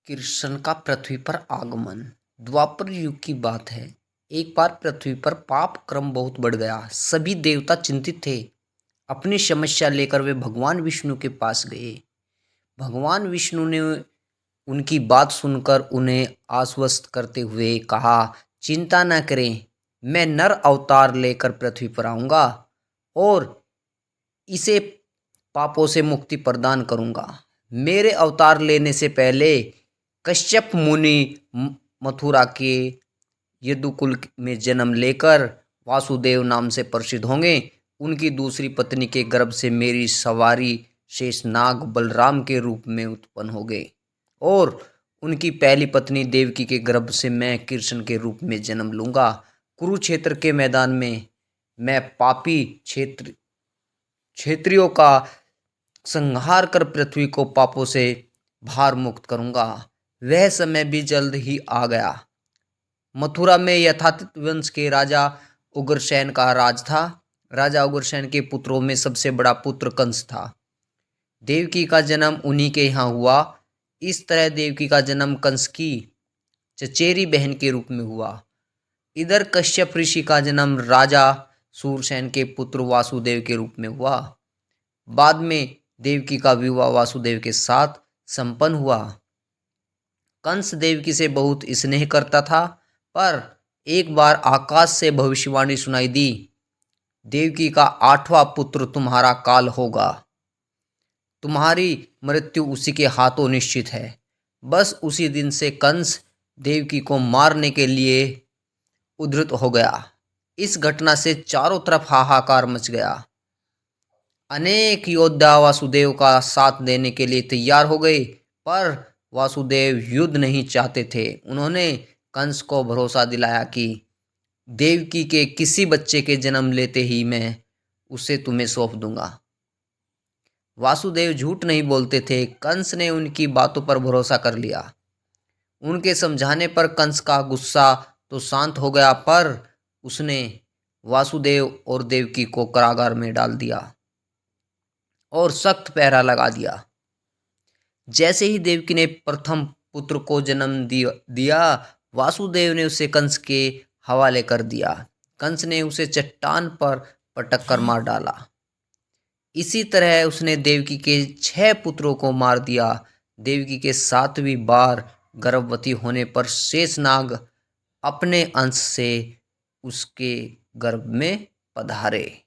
कृष्ण का पृथ्वी पर आगमन। द्वापर युग की बात है। एक बार पृथ्वी पर पाप क्रम बहुत बढ़ गया। सभी देवता चिंतित थे। अपनी समस्या लेकर वे भगवान विष्णु के पास गए। भगवान विष्णु ने उनकी बात सुनकर उन्हें आश्वस्त करते हुए कहा, चिंता न करें, मैं नर अवतार लेकर पृथ्वी पर आऊंगा और इसे पापों से मुक्ति प्रदान करूंगा। मेरे अवतार लेने से पहले कश्यप मुनि मथुरा के यदुकुल में जन्म लेकर वासुदेव नाम से प्रसिद्ध होंगे। उनकी दूसरी पत्नी के गर्भ से मेरी सवारी शेषनाग बलराम के रूप में उत्पन्न हो गए और उनकी पहली पत्नी देवकी के गर्भ से मैं कृष्ण के रूप में जन्म लूंगा। कुरुक्षेत्र के मैदान में मैं पापी क्षेत्रियों का संहार कर पृथ्वी को पापों से भार मुक्त करूंगा। वह समय भी जल्द ही आ गया। मथुरा में यथातीत वंश के राजा उग्रसेन का राज था। राजा उग्रसेन के पुत्रों में सबसे बड़ा पुत्र कंस था। देवकी का जन्म उन्हीं के यहाँ हुआ। इस तरह देवकी का जन्म कंस की चचेरी बहन के रूप में हुआ। इधर कश्यप ऋषि का जन्म राजा सूरसेन के पुत्र वासुदेव के रूप में हुआ। बाद में देवकी का विवाह वासुदेव के साथ संपन्न हुआ। कंस देवकी से बहुत स्नेह करता था, पर एक बार आकाश से भविष्यवाणी सुनाई दी, देवकी का 8वां पुत्र तुम्हारा काल होगा। तुम्हारी मृत्यु उसी के हाथों निश्चित है। बस उसी दिन से कंस देवकी को मारने के लिए उद्धृत हो गया। इस घटना से चारों तरफ हाहाकार मच गया। अनेक योद्धा वासुदेव का साथ देने के लिए तैयार हो गए, पर वासुदेव युद्ध नहीं चाहते थे। उन्होंने कंस को भरोसा दिलाया कि देवकी के किसी बच्चे के जन्म लेते ही मैं उसे तुम्हें सौंप दूंगा। वासुदेव झूठ नहीं बोलते थे। कंस ने उनकी बातों पर भरोसा कर लिया। उनके समझाने पर कंस का गुस्सा तो शांत हो गया, पर उसने वासुदेव और देवकी को कारागार में डाल दिया और सख्त पहरा लगा दिया। जैसे ही देवकी ने प्रथम पुत्र को जन्म दिया, वासुदेव ने उसे कंस के हवाले कर दिया। कंस ने उसे चट्टान पर पटक कर मार डाला। इसी तरह उसने देवकी के 6 पुत्रों को मार दिया। देवकी के 7वीं बार गर्भवती होने पर शेषनाग अपने अंश से उसके गर्भ में पधारे।